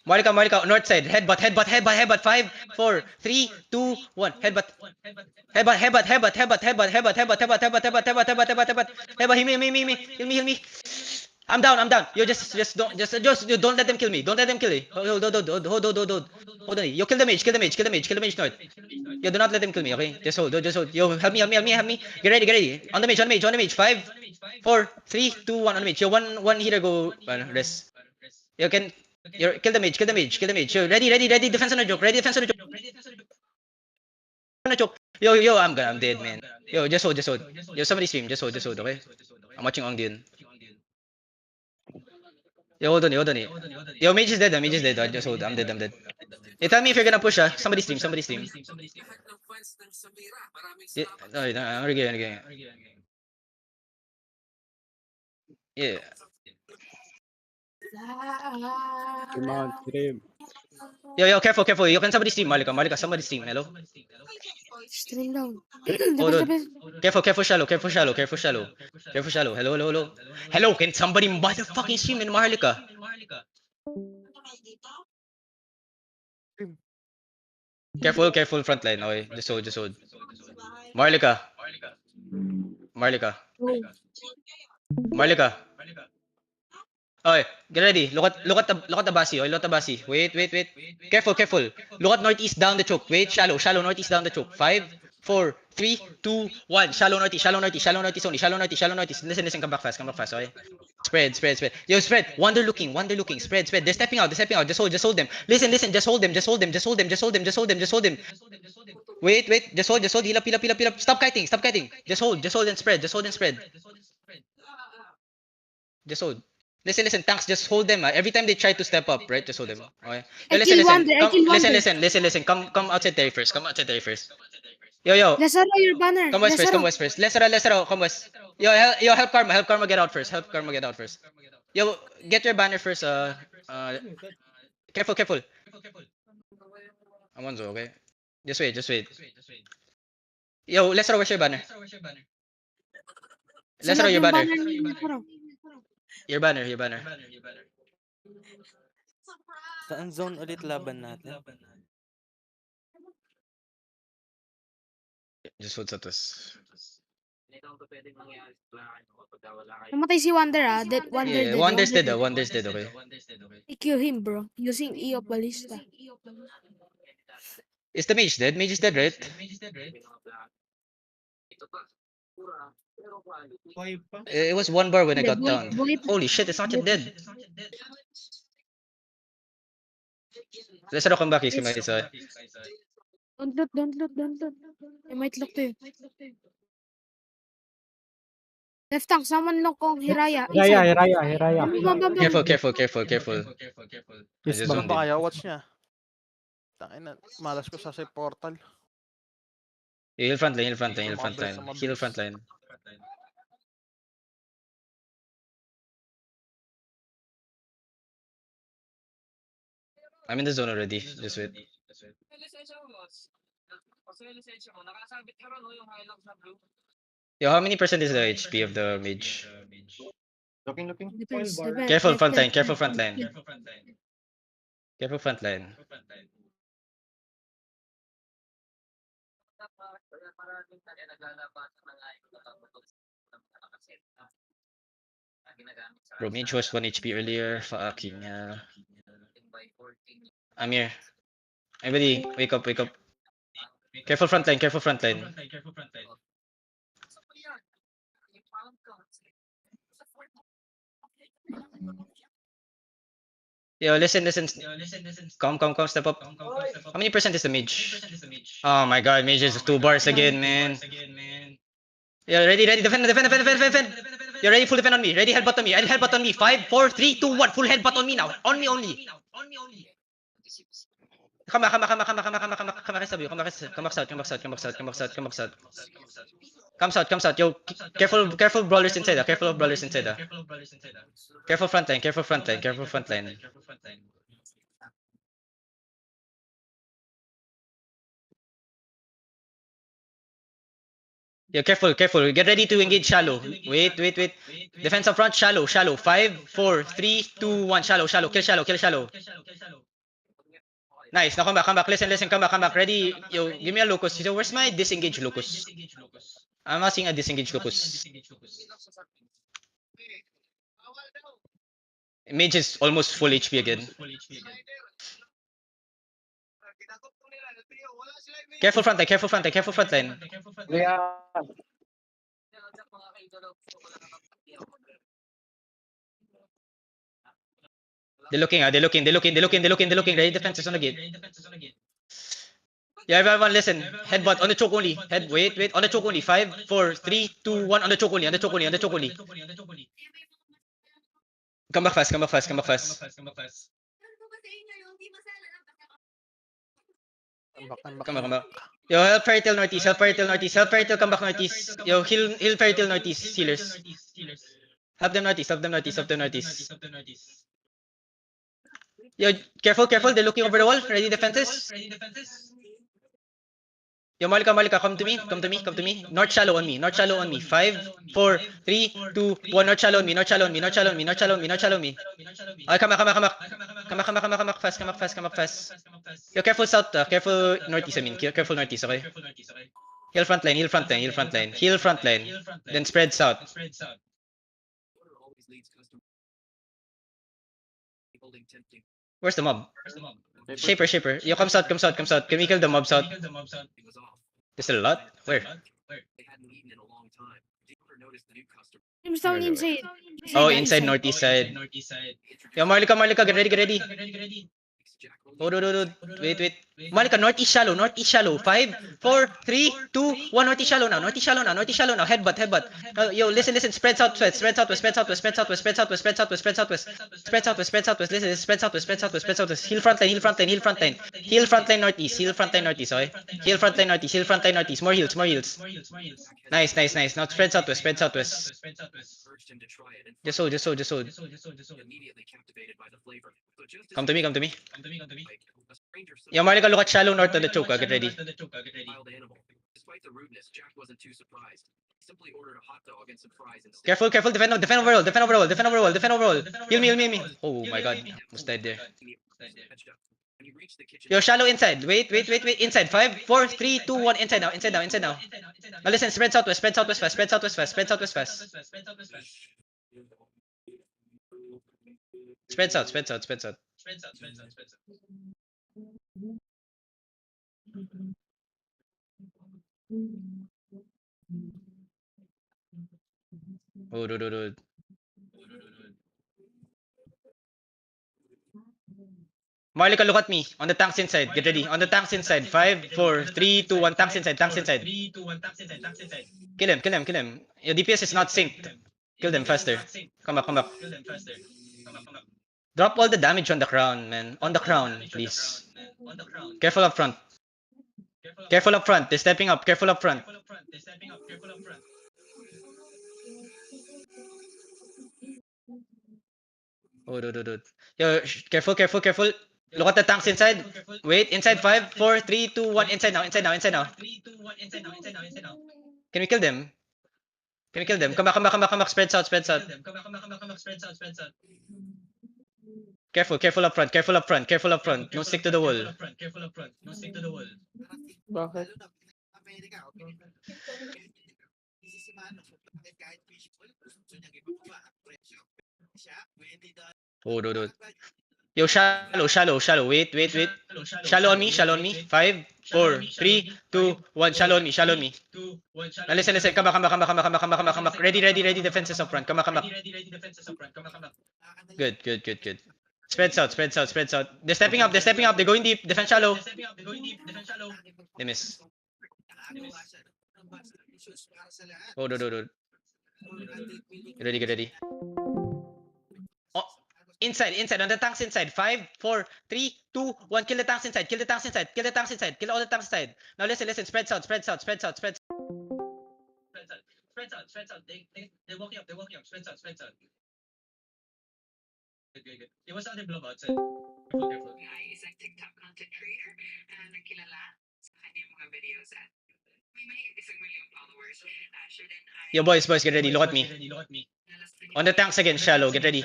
Malika, north side, headbutt. 5, 4, 3, 2, 1, headbutt. Headbutt. Heal me. I'm down. Yo, just don't let them kill me. Hold on. Yo, kill the mage north. Yo, do not let them kill me, okay? Just hold. Yo, help me. Get ready. On the mage. 5, 4, 3, 2, 1 on the mage. Yo, one healer go rest. Yo, kill the mage. Yo, ready. Defense on the joke. Yo, I'm dead, man. Yo, just hold. Yo, somebody stream. Just hold, okay? I'm watching Ong Dian. Yo, hold on. Yo, mage is dead. Just hold. I'm dead. Hey, tell me if you're gonna push, Somebody stream. Yeah, no, I'm again. Yeah. Stream on stream. Yo, careful. You can somebody stream, Malika, somebody stream. Hello? Stream down. Hold on. Careful, shallow. Hello, can somebody motherfucking stream in Malika? Careful, front line. Okay, just hold. Marlika. Okay, get ready. Look at the Basi. Okay, look at the Basi. Wait. Careful. Look at northeast down the choke. Wait, shallow northeast down the choke. 5, 4, 3, 2, 1. Shallow northeast only. Shallow northeast. Listen, come back fast, okay? Spread. Yo, spread. Wander looking. Spread. They're stepping out. Just hold them. Listen. Just hold them. Wait. Just hold. Heal up. Stop kiting. Just hold and spread. Just hold. Listen, tanks, just hold them. Every time they try to step up, right? Just hold them. Okay. Yo, listen. Come outside Terry first. Yo. Lazaro, your banner. Come west first. Lesser, come west. Yo, help Karma get out first. Yo, get your banner first. Careful. I'm on Zo, okay? Just wait. Yo, Lesser, where's your banner? Lesser, your banner. Your banner. Saan zone ulit laban natin? Just hold Satos. Namatay si Wander, Yeah, Wander's dead, okay? I-kill him, bro. Using E of Ballista. Is the mage dead? Mage is dead, right? Buhay pa. It was 1 bar when I got Buhay- down. buhay pa. Holy shit, it's not yet dead. Let's come back, he's coming. Don't loot. I might look to you. Left tank, someone look kong Hiraya. Hiraya. Bam. Careful. Yes, Just bang. zone Baka kaya watch niya. Tangin na, malas ko sa portal. Heal front line. Mabilis. Heal front line. I'm in the zone already. Just wait. Yo, how many percent is the HP of the mage? Looking. Depends. Bar. depends. Careful front line. Depends. Careful front line. Bro, mage was 1 HP earlier. Fucking hell. I'm here. Everybody, wake up. Careful front line. Yo, listen. Come, step up. How many percent is the mage? Oh my god, mage is 2 bars again, man. Yeah, ready. Defend. You're ready, full defend on me. Ready, headbutt on me. Ready, headbutt on me. 5, 4, 3, 2, 1. Full headbutt on me now. On me only. Come back, come back, come back, come back, come back, come back, come back, come back, SW. Come back, come back south, come back south, come back south, come back south, come back south. Come south. Yo, careful brawlers inside, careful of brawlers inside, Careful front line, careful front line, careful front line. Yo, careful. Get ready to engage shallow. Wait. Defense up front, shallow. 5, 4, 3, 2, 1. Shallow. Kill shallow. Nice. Now come back. Listen. Come back. Ready. Yo, give me a locus. So where's my disengage locus? I'm not seeing a disengage locus. Mage is almost full HP again. Careful front line. Yeah. They're looking. Ready defenses on the gate. Yeah, everyone listen. Headbutt on the choke only. Wait. On the choke only. 5, 4, 3, 2, 1. On the choke only. Come back fast. Come back. Yo, help Fairy Tail Northeast. Come back Northeast. Yo, heal Fairy Tail Northeast. Healers. Help them Northeast. Yo, careful. They're looking over the wall. Ready defenses. Yo, Malika, come to me. North shallow on me. 5, 4, 3, 2, 1. North shallow on me. Okay, come back. Fast. Yo, careful south. Careful northeast, Careful northeast, okay? Heal front line. Then spread south. Where's the mob? Shaper. Yo, come south. Can we kill the mob south? There's still a lot? Where? Teams down inside. Oh, inside northeast side. Yo, Marlika, get ready. Oh, wait. Marlika, northeast shallow. 5, 4, 3, 2, 1. Northeast shallow now. Headbutt. Yo, listen. Spread southwest. Spread southwest. Listen, spread southwest. Heal front line northeast. Okay? Heal front line northeast. More heals. Nice. Now spread southwest. Just hold. Come to me. Yo, Marlika, look at shallow north of the choke. Get ready. Careful. Defend overall. Heal me. Oh my god. Almost died there. Yo, shallow inside. Wait. Inside. 5, 4, 3, 2, 1. Inside now. Now listen, spread southwest fast. Spread south. Oh, dude. Marlika, look at me. On the tanks inside. Get ready. On the tanks inside. 5, 4, 3, 2, 1. Tanks inside. Kill him. Your DPS is not synced. Kill them faster. Come back. Drop all the damage on the crown, man. On the crown, please. Careful up front. They're stepping up. Careful up front. Oh, dude. Yo, careful. Look at the tanks inside. Wait, inside 5, 4, 3, 2, 1. Inside now. Can we kill them? Come back. Spread south. Careful up front. Don't stick to the wall. Bakit? Oh, dude. Yo, shallow. Wait. Shallow on me. 5, 4, 3, 2, 1. Shallow on me. Now listen. Come back. Ready. Defenses up front. Come back. Good. Spread south. They're stepping up. They're going deep. Defense shallow. They miss. Oh, dude. Get ready, get ready. Oh, inside, on the tanks inside. 5, 4, 3, 2, 1. Kill the tanks inside, kill the tanks inside, kill the tanks inside, kill all the tanks inside. Now listen, spread south, spread south, spread south, spread south. Spread south. They're walking up, spread south. Good. It was under blow outside. Careful. Isang TikTok content creator na nakilala sa kanyang mga videos at may mahigit 1 million followers. Siya din ay Yo, boys, get ready. Look at me. On the tanks again, shallow. Get ready.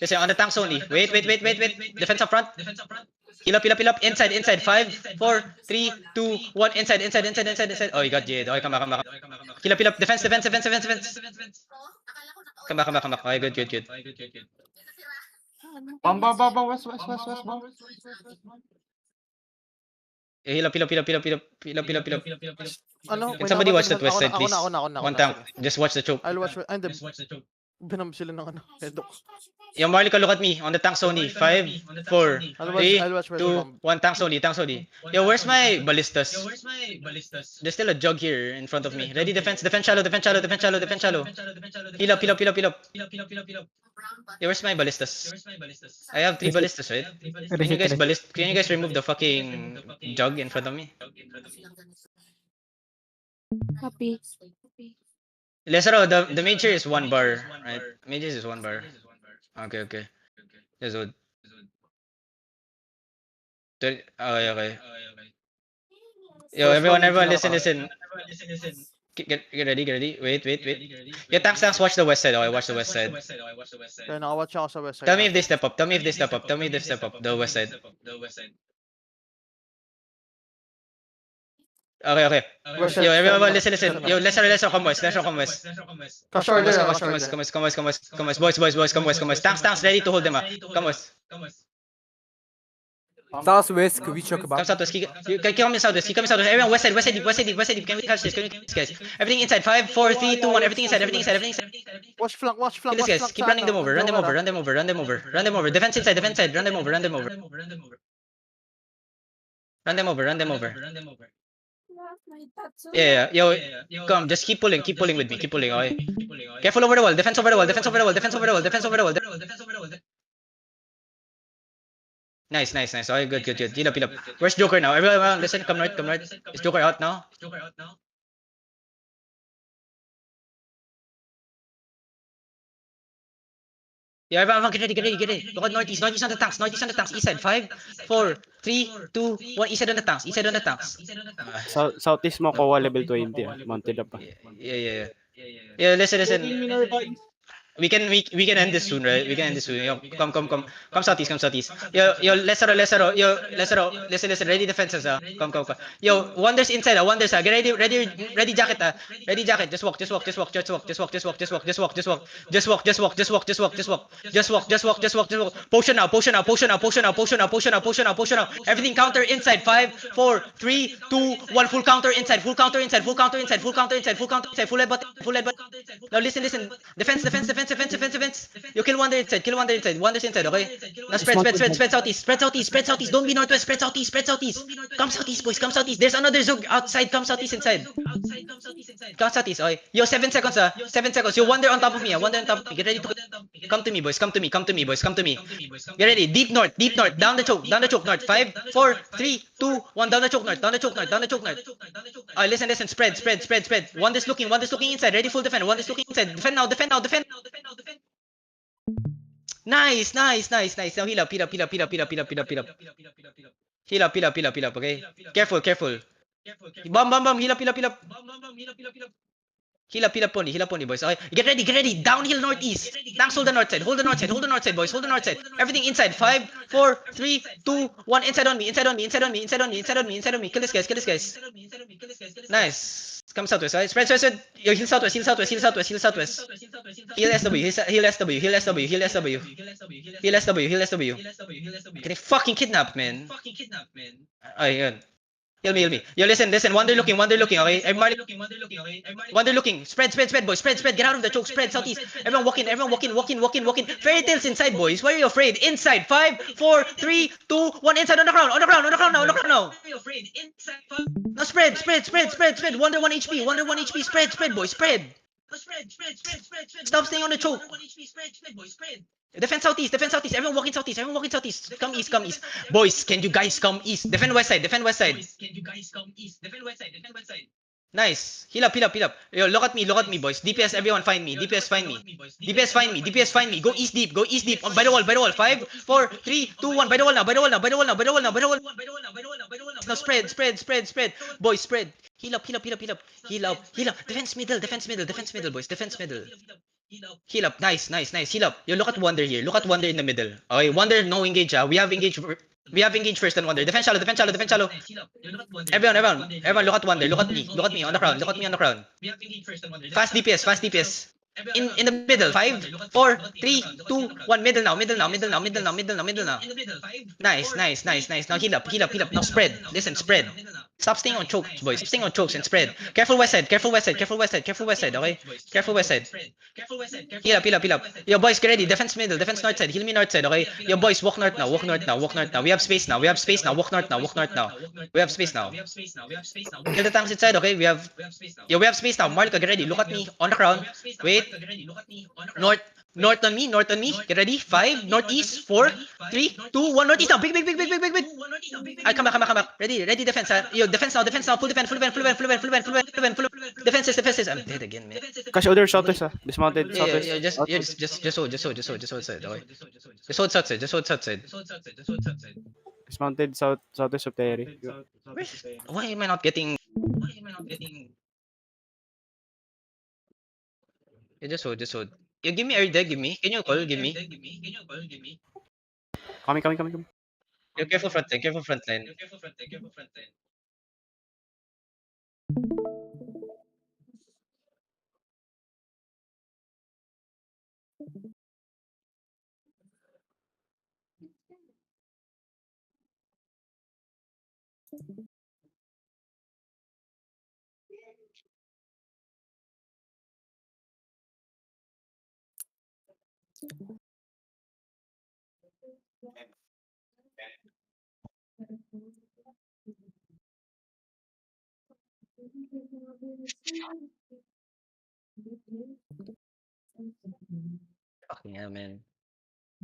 Listen, on the tanks only. Wait. Defense up front. Heal up. Inside. 5, 4, 3, 2, 1. Inside. Oh, you got Jade. Okay, come back. Heal up. Defense. Come back. Okay, good. Bam, west, bam. Heal up. Ano? Can somebody watch that west side, please? Ako na. One tank. Just watch the choke. I'll watch. And binam sila ng ano. Edok. Yo, Marlica, look at me. On the tanks only. 5, 4, I'll 3, watch. 2, 1. Tanks only. Yo, where's my ballistas? There's still a jug here in front of me. Ready, defense shallow. Heal up. Yo, where's my ballistas? I have 3 ballistas, right? Can you guys remove the fucking jug in front of me? Copy. Lesero, the mage here is 1 bar, right? Mages is 1 bar. Okay. That's good. Okay. Yo, everyone, listen. Get ready. Wait. Yo, tanks, watch the west side. Okay, watch the west side. Kaya nakawatch ako sa west side. Tell me if they step up. The west side. Okay. West side. Yo, everyone, listen. Yo, Lesser, come west. Ka-short Come west. Boys, come west. Tanks, ready to hold them up. Come west. Southwest, can we talk Come about? southwest. Come southwest. Everyone, west side deep. Can we catch this, guys? Everything inside. 5, 4, 3, 2, 1. Everything inside. Watch flank. Kill this, guys. Keep running them over. Run them over. Defense inside. Run them over. Yeah. Yo, come. Just keep pulling with me. Okay. Careful over the wall. Defense over the wall. Nice. Okay, good. Heal up. Where's Joker now? Everyone, listen. Come north. Is Joker out now? Yeah, everyone, get ready. Look at northeast on the tanks. East side. 5, 4, 3, 2, 1. East side on the tanks. Southeast mo ko level 20 mounted up pa. Yeah. Yeah, listen. We can end this soon, right? Yo, come southeast. Yo, Lesero. Listen. Ready defenses, Come. Yo, Wonders inside, Wonders, Get ready jacket, Ready jacket. Just walk. Potion now. Everything counter inside. 5, 4, 3, 2, 1. Full counter inside. Full headbutt. Now listen. Defense. You kill Wonder inside. Wonder's inside, okay? Now spread southeast. Don't be northwest. Spread southeast. Come southeast, boys. There's another Zug outside. Come southeast inside. Come southeast, okay? Yo, 7 seconds, 7 seconds. You Wonder on top of me. Get ready to come to me, boys. Come to me. Get ready. Deep north. Down the choke. North. 5, 4, 3, 2, 1. Down the choke north. Listen. Spread. Wonder's looking inside. Ready full defend. Wonder's looking inside. Defend now. Nice. Now heal up. Heal up, okay? Careful. Bum. Heal up. Heal up only, boys. Okay, get ready. Downhill northeast. Tanks, hold the north side, boys. Hold the north side. Everything inside. 5, 4, 3, 2, 1. Inside on me. Kill this guys. Nice. Come southwest, right? Spread. Yo, heal southwest. Heal SW. Getting fucking kidnapped, man. Ay, yun. Heal me. Yo, listen. Wonder looking, okay? Everybody Wonder looking. Spread, boys. Spread. Get out of the choke. Spread southeast. Everyone walking. Fairy tales inside, boys. Why are you afraid? Inside. 5, 4, 3, 2, 1. Inside on the ground now. Now spread. Wonder 1 HP. Spread, boys. Spread. Stop staying on the choke. Defend southeast, everyone walking southeast, Come east, Boys, can you guys come east? Defend west side. Nice. Heal up. Yo, look at me, boys. DPS, everyone find me. DPS find me. Go east deep. By the wall. 5, 4, 3, 2, 1. By the wall now. Now spread. Boys, spread. Heal up. Defense middle, boys. Defense middle. Heal up. Nice. Heal up. Yo, look at Wonder here. Look at Wonder in the middle. Okay, Wonder, no engage. We have engage first and Wonder. Defense shallow. Everyone, look at Wonder. Look at me on the crown. Fast DPS. In the middle. 5, 4, 3, 2, 1. Middle now. Nice. Now heal up. Now spread. Listen, spread. Stop staying on chokes, boys. And spread. Careful west side. Okay? Careful west side. Heal up. Yo, boys, get ready. Defense middle. Defense north side. Heal me north side, okay? Yo, boys, walk north now. We have space now. Walk north now. We have space now. Kill the tanks inside, okay? We have space now. Marlika, get ready. Look at me on the crown. Wait. North on me. Get ready. 5, northeast. 4, 3, 2, 1. Northeast now. Big. I come back. Ready, defense. Yo, defense now. Full defense. Defenses. I'm dead again, man. Cash order southwest dismounted southwest. Yeah, just hold side, okay? Just hold side. Dismounted southwest of Terry. Why am I not getting? Yeah, just hold. You give me air deck, give me. Can you call? Give me. Coming. You're careful front line. Fucking hell, man.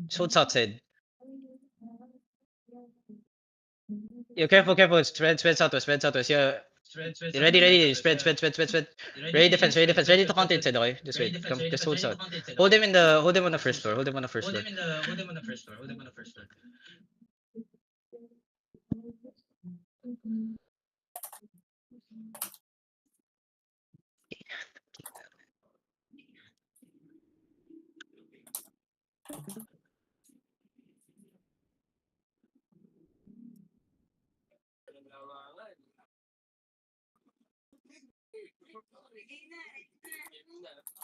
Just hold outside. Yo, careful. Spread southwest. Yeah. Ready. Spread. Ready defense. Ready to counter inside, okay? Just wait. Come, just hold south. Hold him on the first floor.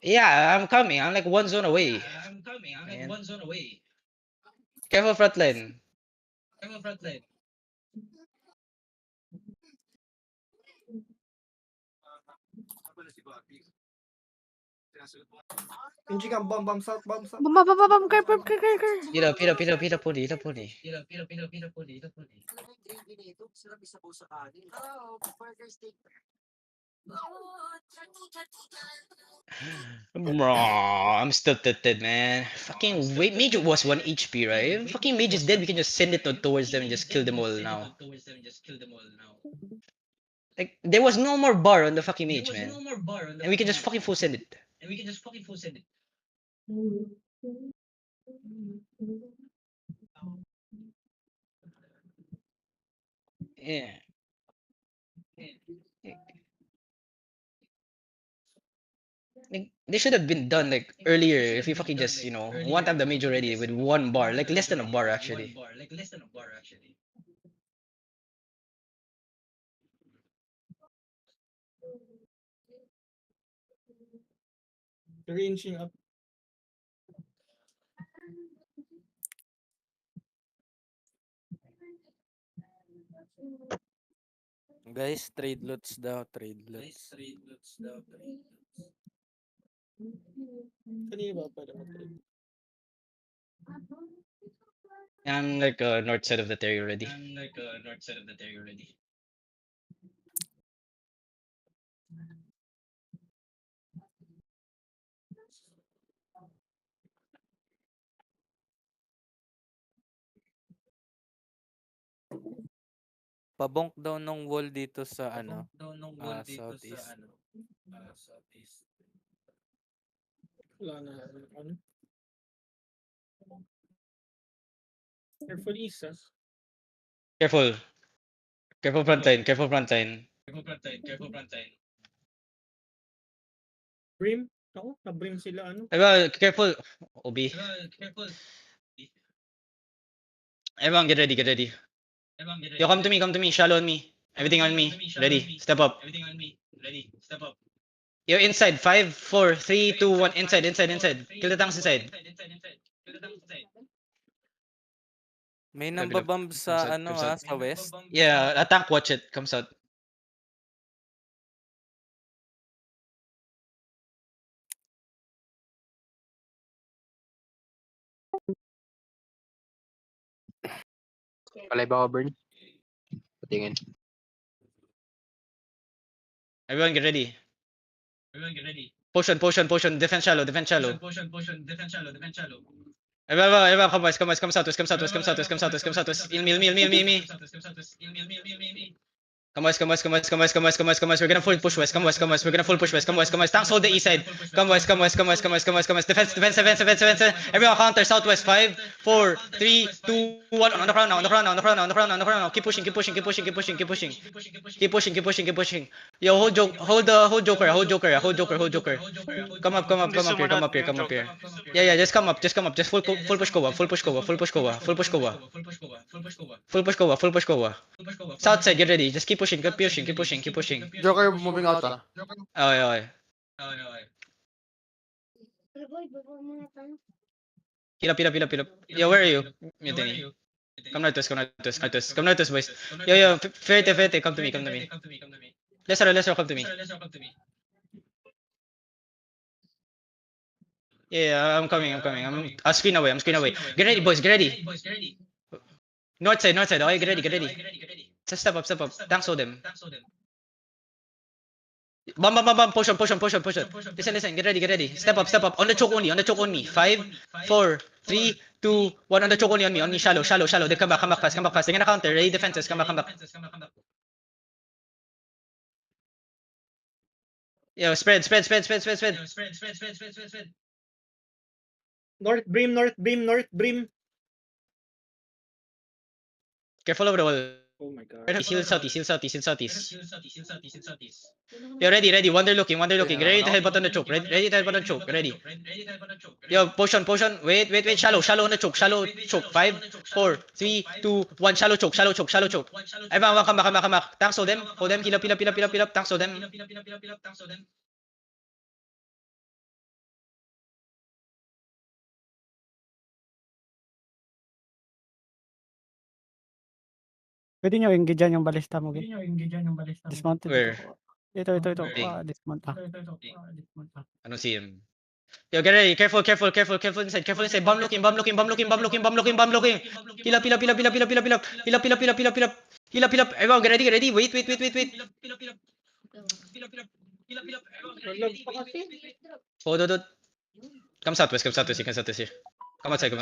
Yeah, I'm coming. I'm like one zone away. Man. Careful front line. Bum, car. Heal up, puli. Bro, I'm still tilted, man. Fucking wait, Mage was 1 HP, right? Fucking Mage is dead, we can just send it towards them and just kill them all now. Like, there was no more bar on the fucking Mage, man. And we can just fucking full send it. Yeah. Like, they should have been done like earlier if we fucking just, one time the Mage already with 1 bar. Like less than a bar actually. Ranging up. Guys, trade lots daw. Kanina ba pwede mag-trade? I'm like north side of the Terry already. Pabonk daw ng wall dito sa southeast. Wala na. Ano? Careful East, ah. Careful. Careful front line. Careful front line. Brim. Ako, na-brim sila, ano? Careful. OB. Everyone get ready, get ready. Yo, come to me, shallow on me. Everything on me. Ready. Step up. Yo, inside. 5, 4, 3, 2, 1. Inside. Kill the tanks inside. May Bilap. nambabomb sa Comes out. sa west. Yeah, a tank watch it. Comes out. Palay ba ako, Burn? Patingin. Everyone get ready. Potion. Defense shallow. Everyone, come southwest. Meal. Come west. We're gonna full push west. Come west. Tanks hold the east side. Come west. Defense. Everyone counter southwest. 5, 4, 3, 2, 1. On the ground now. Keep pushing. Yo, hold Joker. Come up here. Yeah, just come up. Just full push Kowa. South side, get ready. Just keep pushing. Joker moving out ah. Okay. Heal up. Yo, where are you? Mutiny. Come northwest, boys. Yo, Ferte, come to me. Lesser, come to me. Yeah, I'm coming. I'll screen away. Get ready, boys, get ready. North side. Okay, get ready. Just step up. Tanks hold them. Bam. Potion. Listen. Get ready. Step up. On the choke only. 5, 4, 3, 2, 1. On the choke only on me. Shallow. They come back fast. They're gonna counter. Ready defenses. Come back. Yo, spread. North Brim. Careful over the wall. Oh my god. Heal southeast. Yo, ready. Wander looking. Ready to headbutt on the choke. Ready. Yo, potion. Wait. Shallow on the choke. 5, 4, 3, 2, 1. Shallow choke. Everyone, come back. Tanks hold them. Heal up. Tanks hold them. Pwede nyo engage yung balista mo. Dismounted. Where? Ito. Hey. Dismount pa. I don't see him. Yo, get ready. Careful inside. Bomb looking. Heal up. Everyone, get ready. Wait. Hold. Come southwest. You can southwest here. Come outside.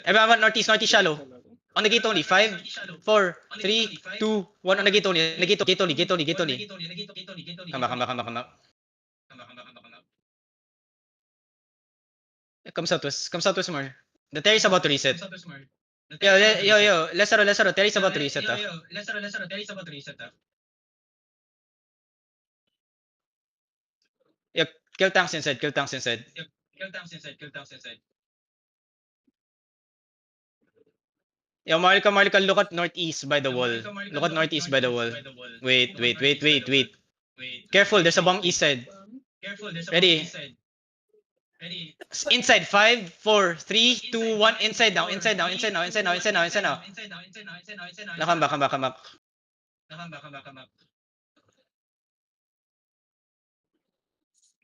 Everyone, northeast shallow. On the gate only. 5, 4, 3, 2, 1. On the gate only. Gate only. Come back. Come southwest more. The Terry's about to reset. Yo. Lesser. Terry's about to reset. Yo, kill tanks inside. Yo, Marika, look at northeast by the wall. Wait. Careful, there's a bomb east side. Ready. Inside. 5, 4, 3, 2, 1. Inside now. Come back.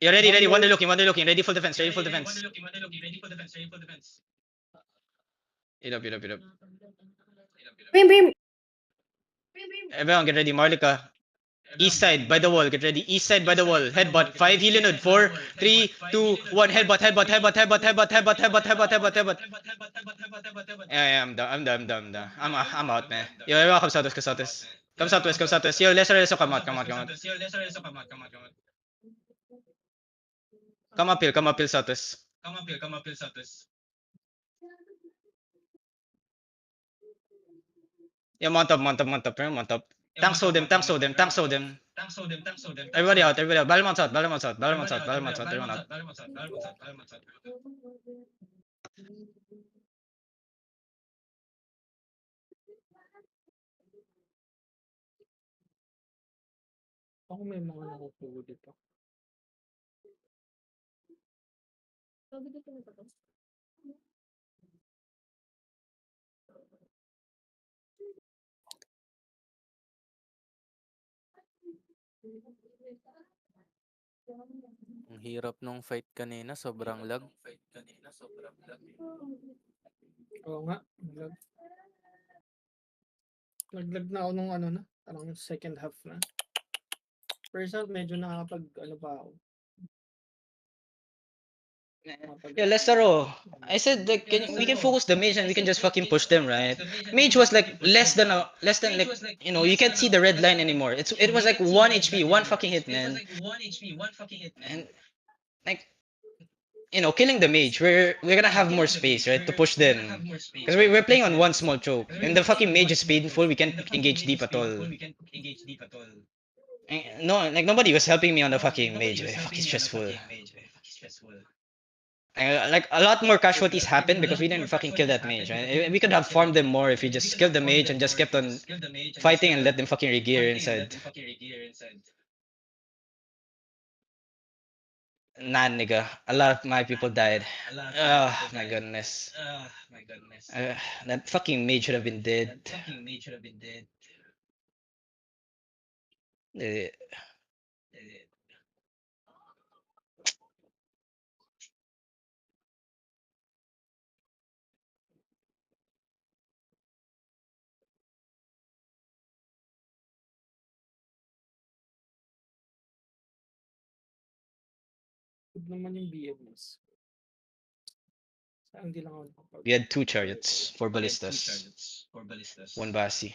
You're ready. Wander looking. Ready full defense. Heal up. Brim. Everyone get ready. Marlika. East side by the wall. Get ready. East side by the wall. Headbutt. 5 Healing 4, 3, 2, 1. Headbutt. Yeah, I'm done. I'm out, man. Yo, everyone come southwest, come southwest. Come southwest, come southwest. Yo, lesser, come out. Come uphill, southwest. Yeah, mount up. Tanks hold them. Everybody out. Balance out. Everyone out. Ako may mga nakukuha dito. Ang hirap nung fight kanina, sobrang lag. Oo nga. Naglag na ako nung ano na. Parang second half na. First half, medyo nakakapag ano pa ako. Yeah, Lestero. I said like we can focus the mage and we can just fucking push them, right? Mage was like less than like, you know, you can't see the red line anymore. It was like 1 HP, one fucking hit, man. And like, you know, killing the mage, we're gonna have more space, right, to push them. Because we're playing on one small choke. And the fucking mage is painful, we can't engage deep at all. No, like nobody was helping me on the fucking mage. Fucking stressful. Like a lot more casualties happened because we didn't fucking kill that mage, right? We could have farmed them more if we just killed the mage and just kept on fighting and let them fucking regear inside. Nah, nigga. A lot of my people died. Oh my goodness. That fucking mage should have been dead. Eh, Good naman yung BMS. Saan hindi lang ako nakapag- We had 2 chariots, 4 ballistas, 1 basi.